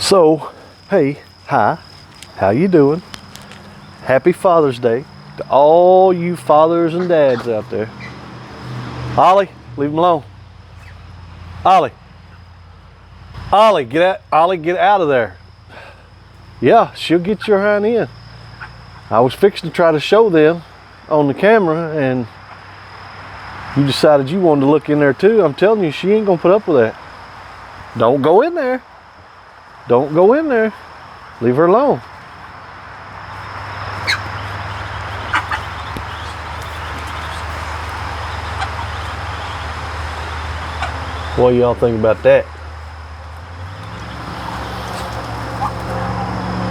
So, hey, hi, how you doing? Happy Father's Day to all you fathers and dads out there. Ollie, leave him alone. Ollie, get out of there. Yeah, she'll get your hind end. I was fixing to try to show them on the camera, and you decided you wanted to look in there too. I'm telling you, she ain't gonna put up with that. Don't go in there. Don't go in there. Leave her alone. What do y'all think about that?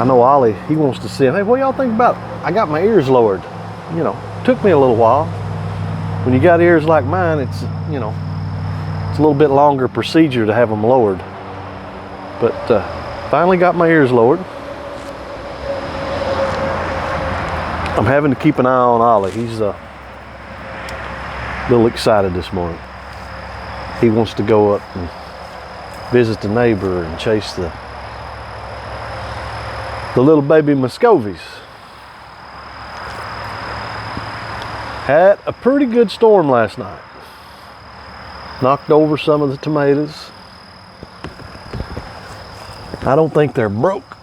I know Ollie, he wants to see him. Hey, what do y'all think about it? I got my ears lowered. You know, took me a little while. When you got ears like mine, it's, you know, it's a little bit longer procedure to have them lowered. But finally got my ears lowered. I'm having to keep an eye on Ollie. He's a little excited this morning. He wants to go up and visit the neighbor and chase the little baby Muscovies. Had a pretty good storm last night. Knocked over some of the tomatoes. I don't think they're broke.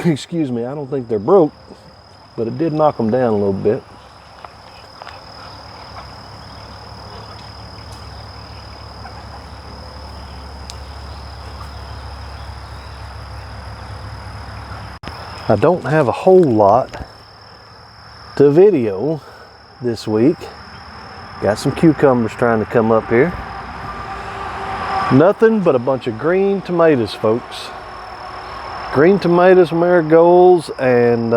Excuse me, I don't think they're broke, but it did knock them down a little bit. I don't have a whole lot to video this week. Got some cucumbers trying to come up here. Nothing but a bunch of green tomatoes, folks. Green tomatoes, marigolds, and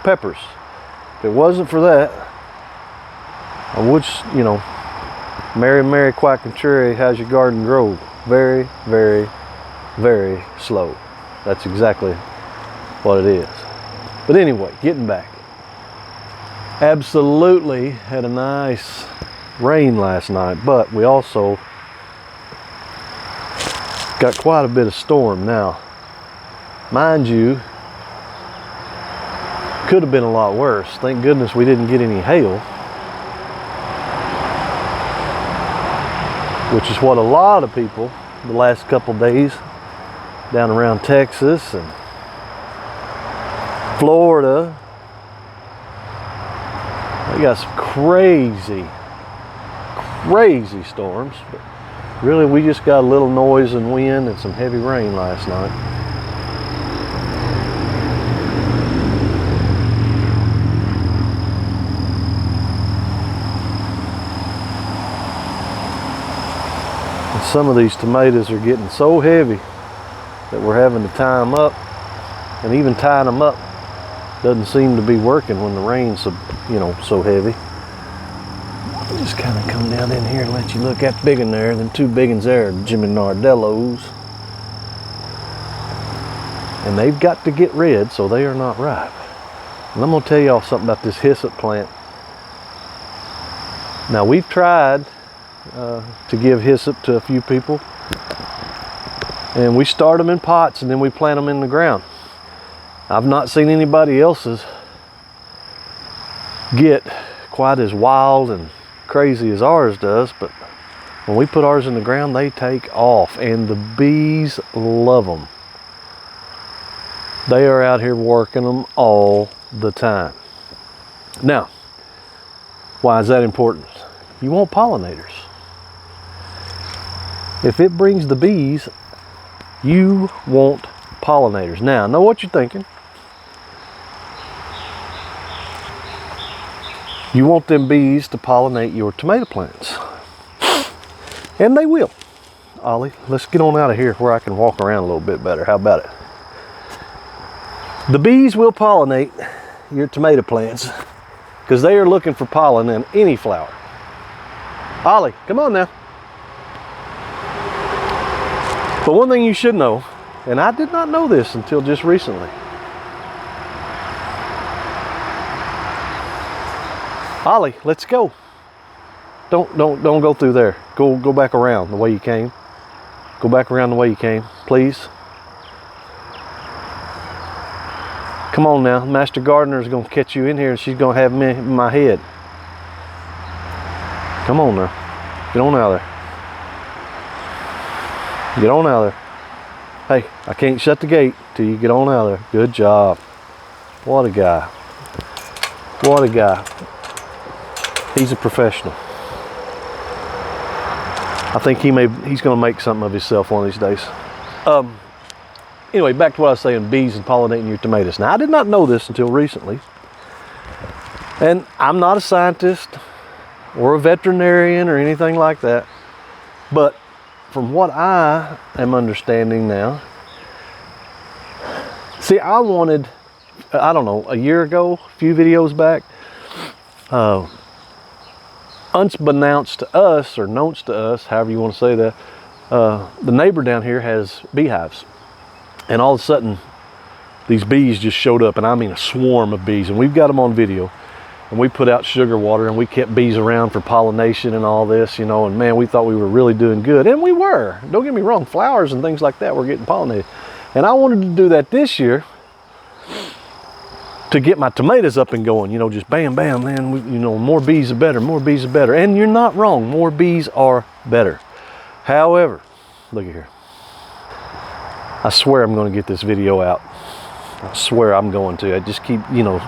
peppers. If it wasn't for that, I would, you know, Mary Quack and Cherry, how's your garden grow? Very, very, very slow. That's exactly what it is. But anyway, getting back. Absolutely had a nice rain last night, but we also got quite a bit of storm. Now, mind you, could have been a lot worse. Thank goodness we didn't get any hail, which is what a lot of people the last couple days down around Texas and Florida, they got some crazy storms. But really, we just got a little noise and wind and some heavy rain last night. And some of these tomatoes are getting so heavy that we're having to tie them up, and even tying them up doesn't seem to be working when the rain's so, you know, so heavy. I'll just kind of come down in here and let you look at the big one there. Them two big ones there are Jimmy Nardellos. And they've got to get red, so they are not ripe. And I'm going to tell y'all something about this hyssop plant. Now, we've tried to give hyssop to a few people. And we start them in pots and then we plant them in the ground. I've not seen anybody else's get quite as wild and crazy as ours does, but when we put ours in the ground, they take off, and the bees love them. They are out here working them all the time. Now, why is that important? You want pollinators. If it brings the bees, you want pollinators. Now, I know what you're thinking. You want them bees to pollinate your tomato plants. And they will. Ollie, let's get on out of here where I can walk around a little bit better. How about it? The bees will pollinate your tomato plants because they are looking for pollen in any flower. Ollie, come on now. But one thing you should know, and I did not know this until just recently. Ollie, let's go. Don't go through there. Go back around the way you came. Go back around the way you came, please. Come on now, Master Gardener is gonna catch you in here and she's gonna have me in my head. Come on now, get on out of there. Get on out of there. Hey, I can't shut the gate till you get on out of there. Good job. What a guy. What a guy. He's a professional. I think he's gonna make something of himself one of these days. Anyway, back to what I was saying, bees and pollinating your tomatoes. Now, I did not know this until recently. And I'm not a scientist or a veterinarian or anything like that. But from what I am understanding now, see, I wanted, I don't know, a year ago, a few videos back, unbeknownst to us, or known to us, however you want to say that, the neighbor down here has beehives. And all of a sudden, these bees just showed up, and I mean a swarm of bees, and we've got them on video. And we put out sugar water, and we kept bees around for pollination and all this, you know, and man, we thought we were really doing good. And we were. Don't get me wrong, flowers and things like that were getting pollinated. And I wanted to do that this year to get my tomatoes up and going, you know, just bam, bam, man, you know, more bees are better, more bees are better. And you're not wrong, more bees are better. However, look at here. I swear I'm going to get this video out. I swear I'm going to. I just keep, you know,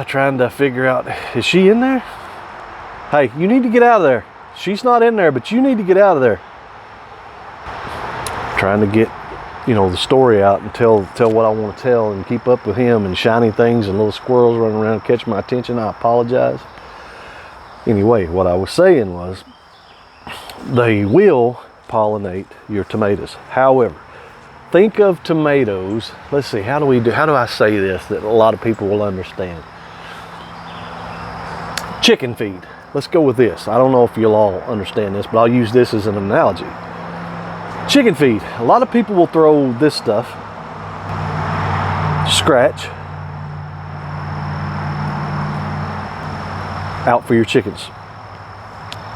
trying to figure out, is she in there? Hey, you need to get out of there. She's not in there, but you need to get out of there. Trying to get, you know, the story out and tell what I want to tell and keep up with him, and shiny things and little squirrels running around catch my attention. I apologize. Anyway, what I was saying was, they will pollinate your tomatoes. However, think of tomatoes. Let's see, how do I say this that a lot of people will understand? Chicken feed. Let's go with this. I don't know if you'll all understand this, but I'll use this as an analogy. Chicken feed. A lot of people will throw this stuff, scratch, out for your chickens.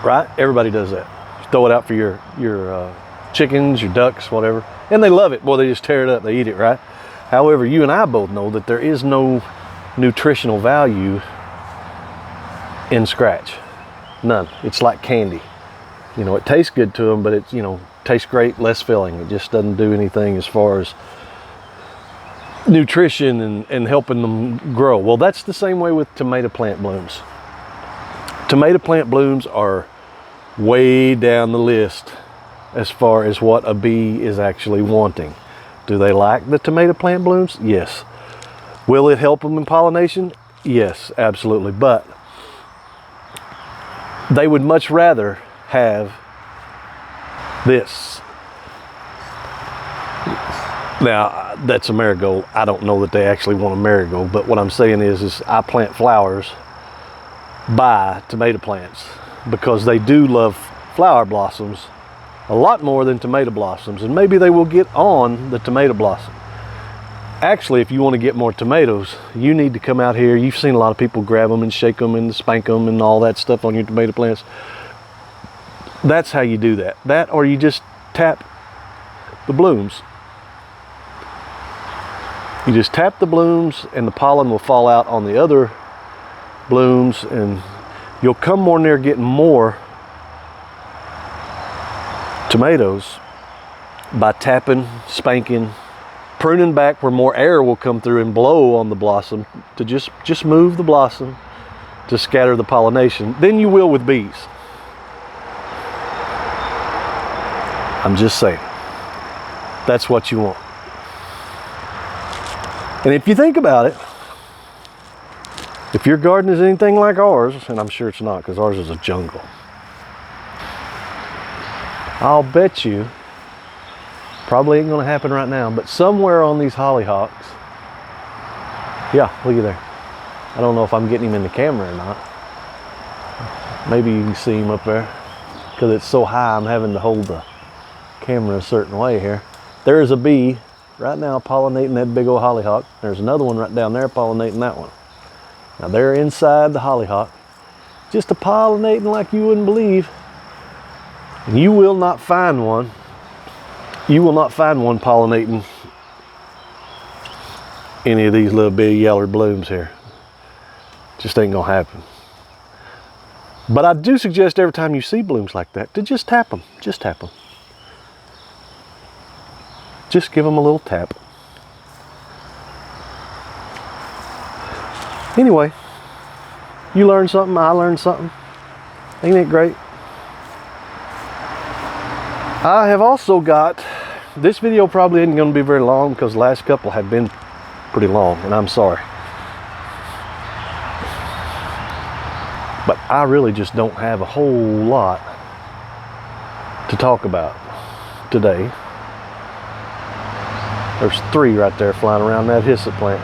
Right? Everybody does that. Throw it out for your chickens, your ducks, whatever. And they love it. Boy, they just tear it up. They eat it, right? However, you and I both know that there is no nutritional value in scratch. None. It's like candy. You know, it tastes good to them, but it, you know, tastes great, less filling. It just doesn't do anything as far as nutrition and helping them grow. Well, that's the same way with tomato plant blooms. Tomato plant blooms are way down the list as far as what a bee is actually wanting. Do they like the tomato plant blooms? Yes. Will it help them in pollination? Yes, absolutely. But they would much rather have this. Now, that's a marigold. I don't know that they actually want a marigold, but what I'm saying is I plant flowers by tomato plants because they do love flower blossoms a lot more than tomato blossoms, and maybe they will get on the tomato blossom. Actually, if you want to get more tomatoes, you need to come out here. You've seen a lot of people grab them and shake them and spank them and all that stuff on your tomato plants. That's how you do that. That, or you just tap the blooms. You just tap the blooms and the pollen will fall out on the other blooms, and you'll come more near getting more tomatoes by tapping, spanking, pruning back where more air will come through and blow on the blossom to just move the blossom to scatter the pollination than you will with bees. I'm just saying, that's what you want. And if you think about it, if your garden is anything like ours, and I'm sure it's not because ours is a jungle, I'll bet you, probably ain't gonna happen right now, but somewhere on these hollyhocks, yeah, look at there. I don't know if I'm getting him in the camera or not. Maybe you can see him up there. Because it's so high, I'm having to hold the camera a certain way here. There's a bee right now pollinating that big old hollyhock. There's another one right down there pollinating that one. Now they're inside the hollyhock, just pollinating like you wouldn't believe. And you will not find one. You will not find one pollinating any of these little bitty yellow blooms here. Just ain't gonna happen. But I do suggest every time you see blooms like that to just tap them. Just tap them. Just give them a little tap. Anyway, you learned something, I learned something. Ain't it great? I have also got, this video probably isn't going to be very long because the last couple have been pretty long, and I'm sorry. But I really just don't have a whole lot to talk about today. There's 3 right there flying around that hyssop plant.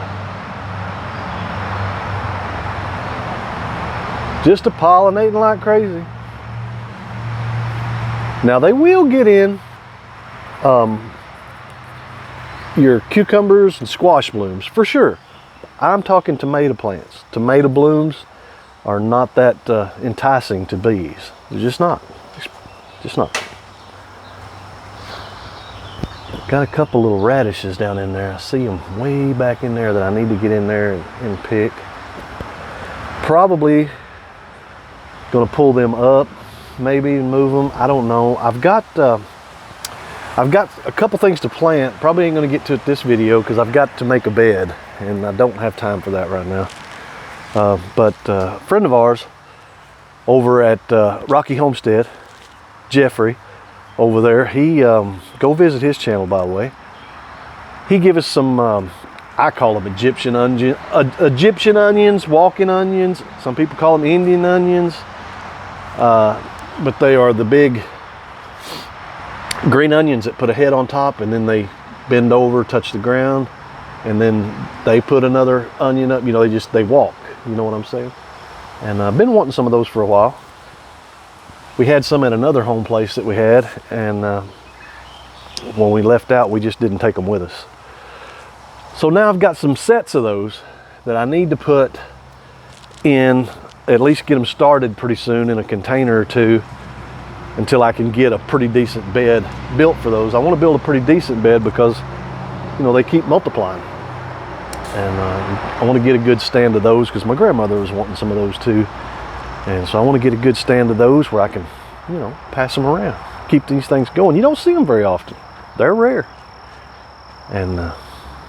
Just a pollinating like crazy. Now they will get in your cucumbers and squash blooms for sure. I'm talking tomato plants. Tomato blooms are not that enticing to bees. They're just not. Just not. Got a couple little radishes down in there. I see them way back in there that I need to get in there and pick. Probably gonna pull them up, maybe move them. I don't know. I've got a couple things to plant. Probably ain't gonna get to it this video because I've got to make a bed, and I don't have time for that right now. But a friend of ours over at Rocky Homestead, Jeffrey, over there, he go visit his channel, by the way. He gave us some I call them Egyptian onions, walking onions. Some people call them Indian onions, but they are the big green onions that put a head on top and then they bend over, touch the ground, and then they put another onion up. You know, they walk. You know what I'm saying? And I've been wanting some of those for a while. We had some at another home place that we had, and when we left out, we just didn't take them with us. So now I've got some sets of those that I need to put in, at least get them started pretty soon in a container or two until I can get a pretty decent bed built for those. I want to build a pretty decent bed because, you know, they keep multiplying. And I want to get a good stand of those because my grandmother was wanting some of those too. And so I want to get a good stand of those where I can, you know, pass them around, keep these things going. You don't see them very often. They're rare. And,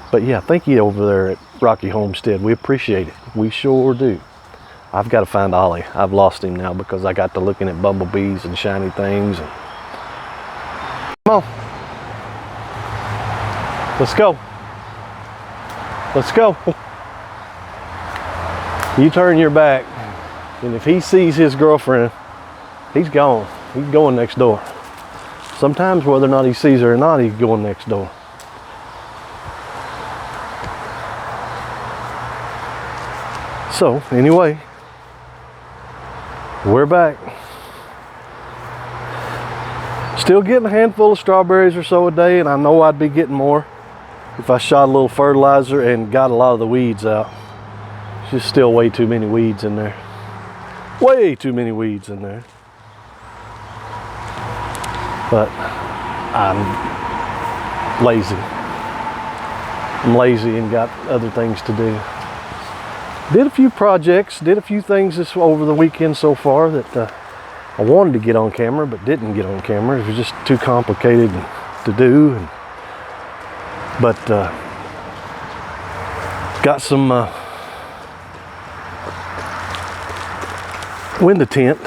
but yeah, thank you over there at Rocky Homestead. We appreciate it. We sure do. I've got to find Ollie. I've lost him now because I got to looking at bumblebees and shiny things. And... Come on. Let's go. Let's go. You turn your back, and if he sees his girlfriend, he's gone. He's going next door. Sometimes whether or not he sees her or not, he's going next door. So anyway, we're back. Still getting a handful of strawberries or so a day, and I know I'd be getting more if I shot a little fertilizer and got a lot of the weeds out. There's just still way too many weeds in there. Way too many weeds in there. But I'm lazy. I'm lazy and got other things to do. Did a few projects, did a few things over the weekend so far that I wanted to get on camera but didn't get on camera. It was just too complicated to do. But got some window tint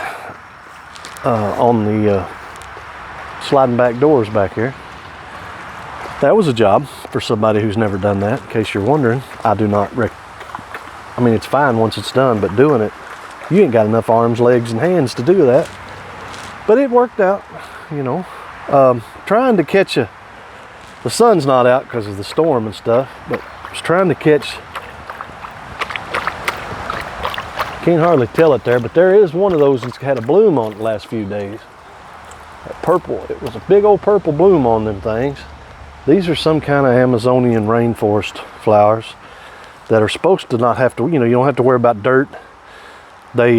on the sliding back doors back here. That was a job for somebody who's never done that. In case you're wondering, I do not I mean, it's fine once it's done, but doing it, you ain't got enough arms, legs, and hands to do that. But it worked out, you know. Trying to catch the sun's not out because of the storm and stuff, but I was trying to catch, can't hardly tell it there, but there is one of those that's had a bloom on it the last few days. That purple, it was a big old purple bloom on them things. These are some kind of Amazonian rainforest flowers that are supposed to not have to, you know, you don't have to worry about dirt. They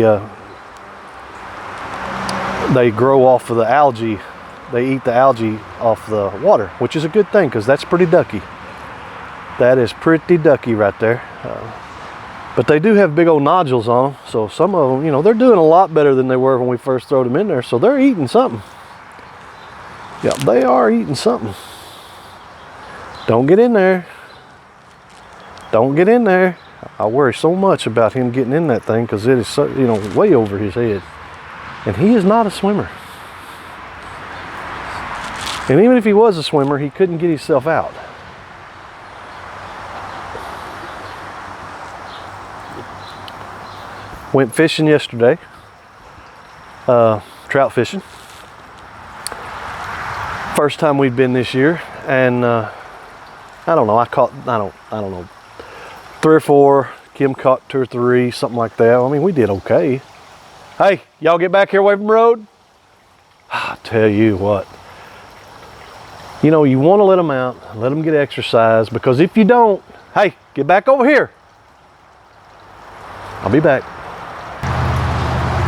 grow off of the algae. They eat the algae off the water, which is a good thing because that's pretty ducky. That is pretty ducky right there. But they do have big old nodules on them, so some of them, you know, they're doing a lot better than they were when we first threw them in there, so they're eating something. Yeah, they are eating something. Don't get in there. Don't get in there. I worry so much about him getting in that thing because it is so, you know, way over his head. And he is not a swimmer. And even if he was a swimmer, he couldn't get himself out. Went fishing yesterday, trout fishing. First time we'd been this year, and I don't know. I don't know, 3 or 4. Kim caught 2 or 3, something like that. I mean, we did okay. Hey, y'all get back here away from the road. I tell you what. You know, you want to let them out, let them get exercise, because if you don't, hey, get back over here. I'll be back.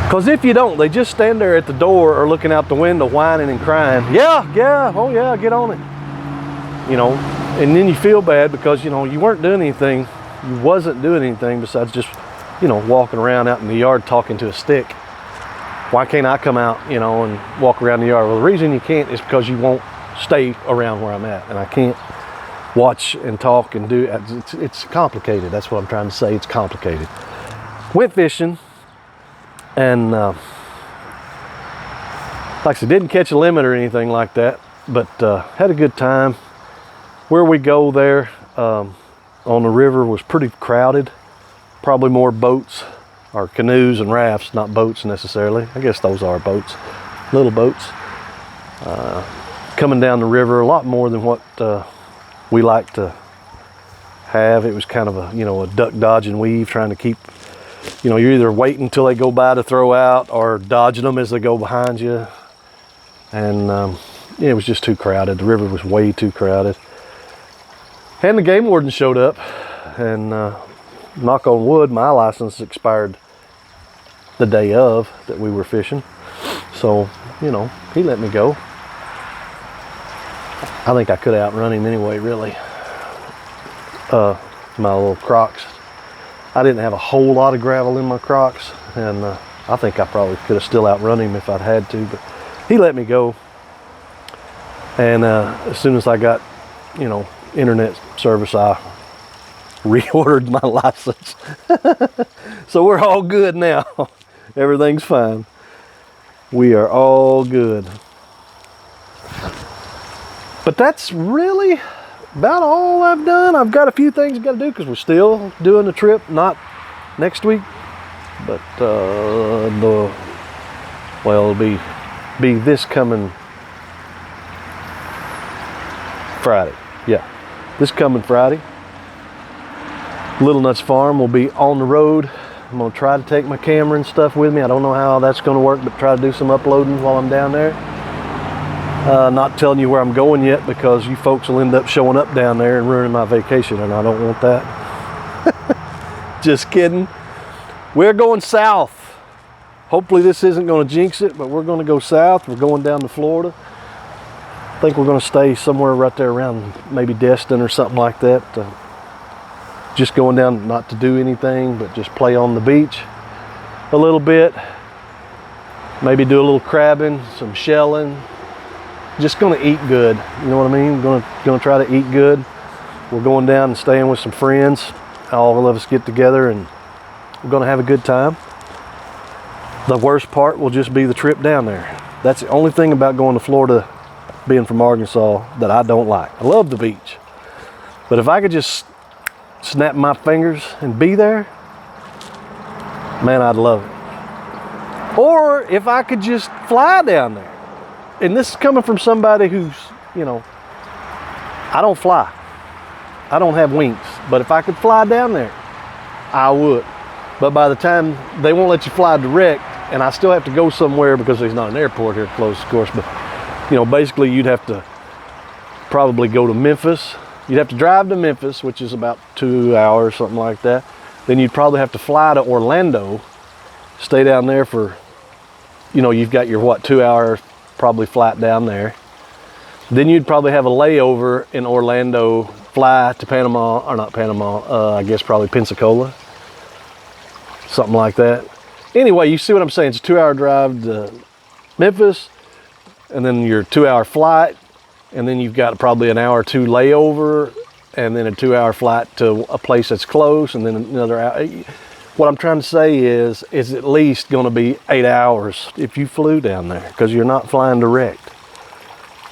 Because if you don't, they just stand there at the door or looking out the window whining and crying. Yeah, oh yeah, get on it. You know, and then you feel bad because, you know, you weren't doing anything. You wasn't doing anything besides just, you know, walking around out in the yard talking to a stick. Why can't I come out, you know, and walk around the yard? Well, the reason you can't is because you won't stay around where I'm at. And I can't watch and talk and do, it's complicated. That's what I'm trying to say, it's complicated. Went fishing. And like I said, didn't catch a limit or anything like that, but had a good time. Where we go there on the river was pretty crowded. Probably more boats or canoes and rafts, not boats necessarily. I guess those are boats, little boats. Coming down the river, a lot more than what we like to have. It was kind of a, you know, a duck dodge and weave, trying to keep, you know, you're either waiting until they go by to throw out or dodging them as they go behind you. And yeah, it was just too crowded. The river was way too crowded. And the game warden showed up, and knock on wood, my license expired the day of that we were fishing. So, you know, he let me go. I think I could outrun him anyway, really. My little Crocs. I didn't have a whole lot of gravel in my Crocs, and I think I probably could have still outrun him if I'd had to, but he let me go. And as soon as I got, you know, internet service, I reordered my license. So we're all good now. Everything's fine. We are all good. But that's really about all I've done. I've got a few things I've got to do because we're still doing the trip, not next week, but well, it'll be this coming Friday. Yeah, this coming Friday. Little Nuts Farm will be on the road. I'm gonna try to take my camera and stuff with me. I don't know how that's gonna work, but try to do some uploading while I'm down there. Not telling you where I'm going yet because you folks will end up showing up down there and ruining my vacation, and I don't want that. Just kidding. We're going south. Hopefully this isn't going to jinx it, but we're going to go south. We're going down to Florida. I think we're going to stay somewhere right there around maybe Destin or something like that. Just going down not to do anything, but just play on the beach a little bit. Maybe do a little crabbing, some shelling. Just gonna eat good, you know what I mean? Gonna try to eat good. We're going down and staying with some friends. All of us get together and we're gonna have a good time. The worst part will just be the trip down there. That's the only thing about going to Florida, being from Arkansas, that I don't like. I love the beach, but if I could just snap my fingers and be there, man, I'd love it. Or if I could just fly down there. And this is coming from somebody who's, you know, I don't fly. I don't have wings. But if I could fly down there, I would. But by the time, they won't let you fly direct, and I still have to go somewhere because there's not an airport here close, of course. But, you know, basically you'd have to probably go to Memphis. You'd have to drive to Memphis, which is about 2 hours, something like that. Then you'd probably have to fly to Orlando, stay down there for, you know, you've got your, what, 2 hour probably flight down there. Then you'd probably have a layover in Orlando fly to Panama, or not Panama, I guess probably Pensacola, something like that. Anyway, you see what I'm saying? It's a 2-hour drive to Memphis, and then your 2-hour flight, and then you've got probably an hour or 2 layover, and then a 2-hour flight to a place that's close, and then another hour. What I'm trying to say is at least going to be 8 hours if you flew down there, because you're not flying direct.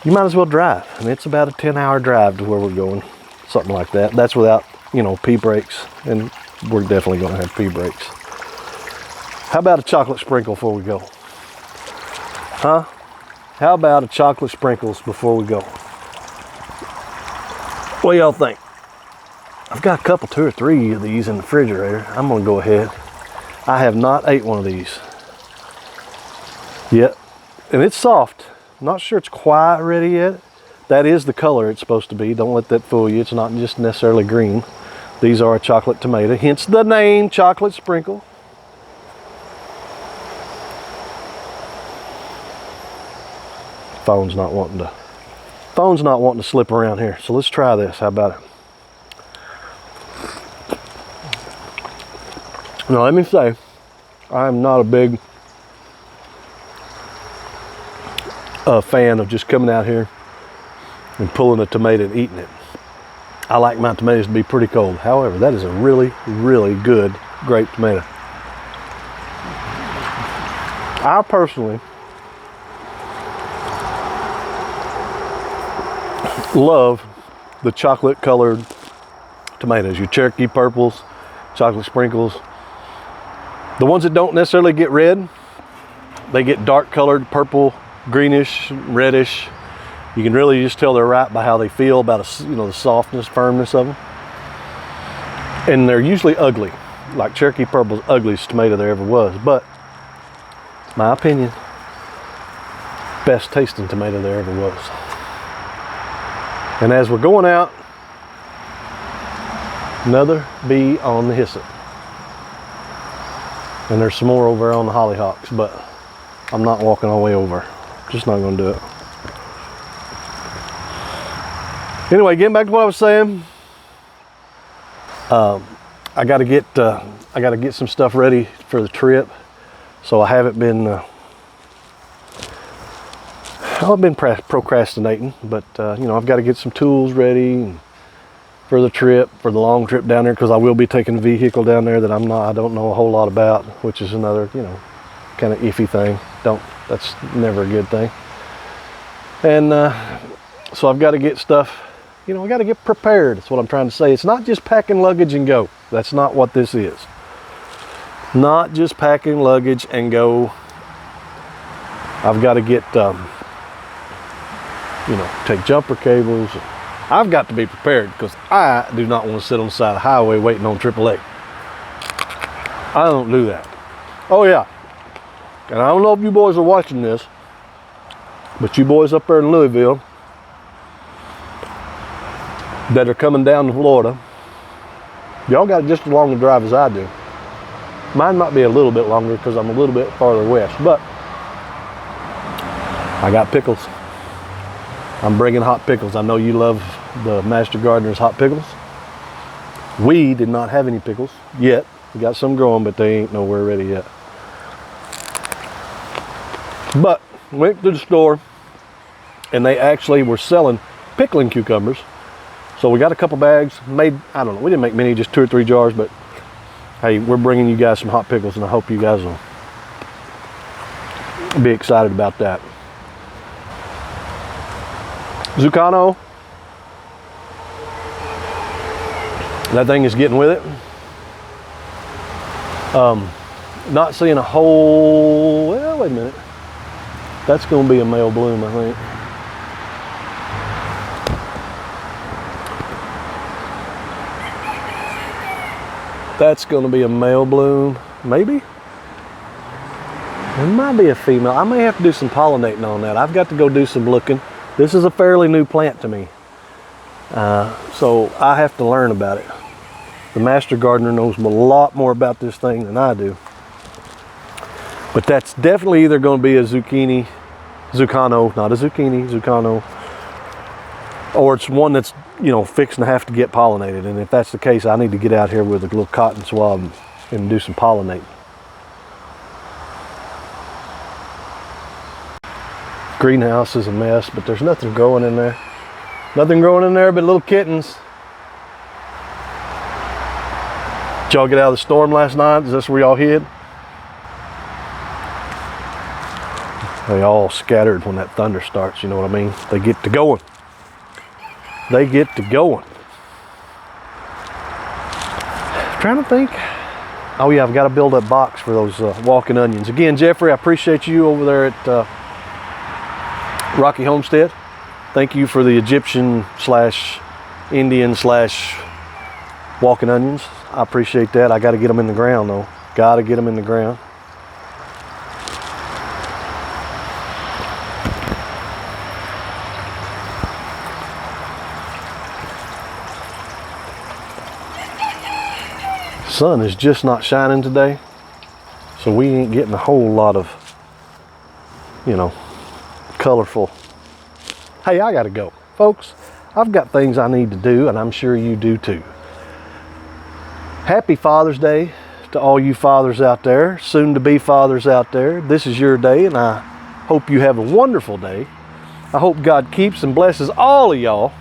You might as well drive, and it's about a 10-hour drive to where we're going, something like that. That's without, you know, pee breaks, and we're definitely going to have pee breaks. How about a chocolate sprinkle before we go? Huh? How about a chocolate sprinkles before we go? What do y'all think? I've got a couple, 2 or 3 of these in the refrigerator. I'm gonna go ahead. I have not ate one of these yet. And it's soft. Not sure it's quite ready yet. That is the color it's supposed to be. Don't let that fool you. It's not just necessarily green. These are a chocolate tomato, hence the name chocolate sprinkle. Phone's not wanting to slip around here. So let's try this. How about it? Now let me say, I'm not a big fan of just coming out here and pulling a tomato and eating it. I like my tomatoes to be pretty cold. However, that is a really, really good grape tomato. I personally love the chocolate colored tomatoes, your Cherokee purples, chocolate sprinkles. The ones that don't necessarily get red, they get dark colored, purple, greenish, reddish. You can really just tell they're ripe by how they feel, about the softness, firmness of them. And they're usually ugly, like Cherokee purple's ugliest tomato there ever was. But my opinion, best tasting tomato there ever was. And as we're going out, another bee on the hyssop. And there's some more over there on the hollyhocks, but I'm not walking all the way over. Just not gonna do it. Anyway, getting back to what I was saying, I gotta get some stuff ready for the trip. So I haven't been, I've been procrastinating, but I've got to get some tools ready for the trip, for the long trip down there, because I will be taking a vehicle down there that I don't know a whole lot about, which is another, kind of iffy thing. That's never a good thing. And so I've got to get stuff, I got to get prepared. That's what I'm trying to say. It's not just packing luggage and go. That's not what this is. Not just packing luggage and go. I've got to get, take jumper cables. I've got to be prepared, because I do not want to sit on the side of the highway waiting on AAA. I don't do that. Oh yeah. And I don't know if you boys are watching this, but you boys up there in Louisville that are coming down to Florida, y'all got just as long a drive as I do. Mine might be a little bit longer because I'm a little bit farther west, but I got pickles. I'm bringing hot pickles. I know you love the Master Gardener's hot pickles. We did not have any pickles yet. We got some growing, but they ain't nowhere ready yet. But went to the store, and they actually were selling pickling cucumbers. So we got a couple bags, made, I don't know, we didn't make many, just 2 or 3 jars, but hey, we're bringing you guys some hot pickles, and I hope you guys will be excited about that. Zucchino, that thing is getting with it. Not seeing a whole, well, wait a minute. That's going to be a male bloom, I think. That's going to be a male bloom, maybe. It might be a female. I may have to do some pollinating on that. I've got to go do some looking. This is a fairly new plant to me, so I have to learn about it. The Master Gardener knows a lot more about this thing than I do. But that's definitely either going to be a zucchino, not a zucchini, zucchino, or it's one that's you know, fixing to have to get pollinated. And if that's the case, I need to get out here with a little cotton swab and do some pollinating. Greenhouse is a mess, but there's nothing growing in there. Nothing growing in there but little kittens. Did y'all get out of the storm last night? Is this where y'all hid? They all scattered when that thunder starts, you know what I mean? They get to going. They get to going. Trying to think. Oh yeah, I've got to build that box for those walking onions. Again, Jeffrey, I appreciate you over there at Rocky Homestead. Thank you for the Egyptian / Indian / walking onions. I appreciate that. I got to get them in the ground though. Got to get them in the ground. Sun is just not shining today, so we ain't getting a whole lot of, you know, colorful. Hey, I gotta go, folks. I've got things I need to do, and I'm sure you do too. Happy Father's Day to all you fathers out there, soon to be fathers out there. This is your day, and I hope you have a wonderful day. I hope God keeps and blesses all of y'all.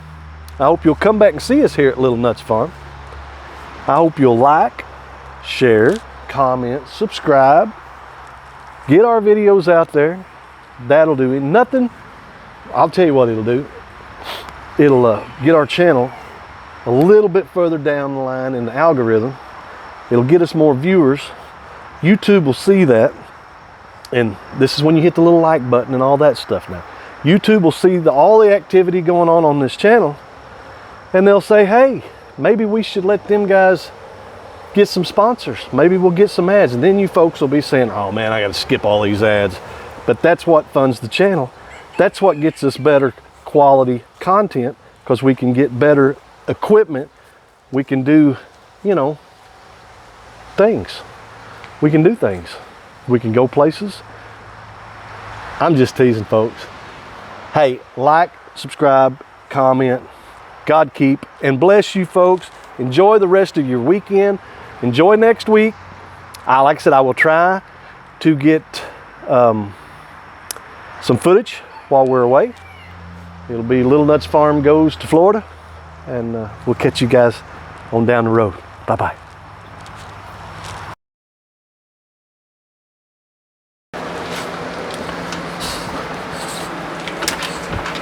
I hope you'll come back and see us here at Little Nuts Farm. I hope you'll like, share, comment, subscribe, get our videos out there. That'll do it. Nothing, I'll tell you what it'll do. It'll get our channel a little bit further down the line in the algorithm. It'll get us more viewers. YouTube will see that, and this is when you hit the little like button and all that stuff now. YouTube will see all the activity going on this channel, and they'll say, hey, maybe we should let them guys get some sponsors. Maybe we'll get some ads. And then you folks will be saying, oh man, I got to skip all these ads. But that's what funds the channel. That's what gets us better quality content, because we can get better equipment. We can do, you know, things. We can do things. We can go places. I'm just teasing, folks. Hey, like, subscribe, comment. God keep and bless you folks. Enjoy the rest of your weekend. Enjoy next week. Like I said, I will try to get some footage while we're away. It'll be Little Nuts Farm Goes to Florida, and we'll catch you guys on down the road. Bye-bye.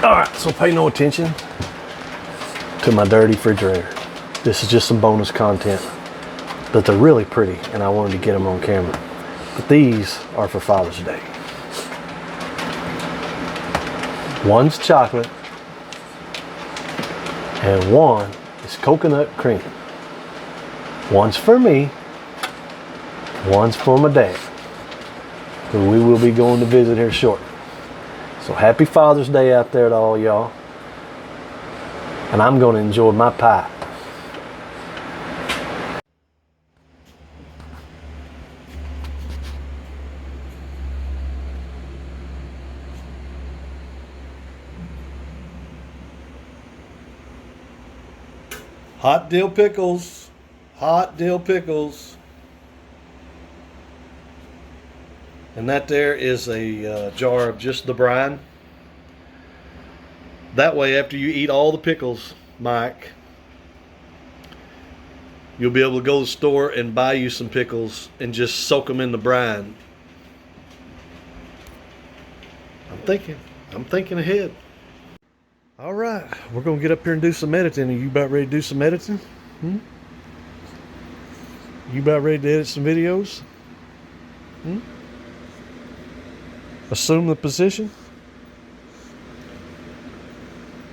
All right, so pay no attention to my dirty refrigerator. This is just some bonus content, but they're really pretty, and I wanted to get them on camera. But these are for Father's Day. One's chocolate, and one is coconut cream. One's for me, one's for my dad, who we will be going to visit here shortly. So happy Father's Day out there to all y'all. And I'm going to enjoy my pie. Hot dill pickles. Hot dill pickles. And that there is a jar of just the brine. That way, after you eat all the pickles, Mike, you'll be able to go to the store and buy you some pickles and just soak them in the brine. I'm thinking ahead. All right, we're gonna get up here and do some editing. Are you about ready to do some editing? You about ready to edit some videos? Assume the position?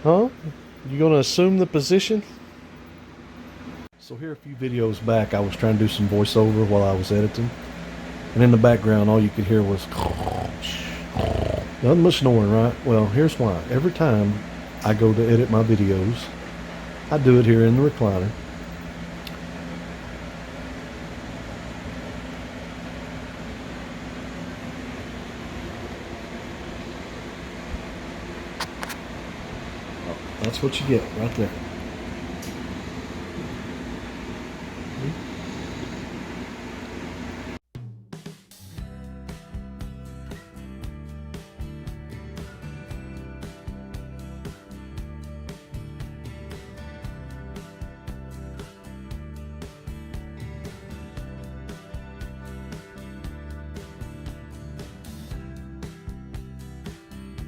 Huh? You gonna assume the position? So here a few videos back, I was trying to do some voiceover while I was editing, and in the background all you could hear was nothing but snoring, right? Well, here's why. Every time I go to edit my videos, I do it here in the recliner. That's what you get right there.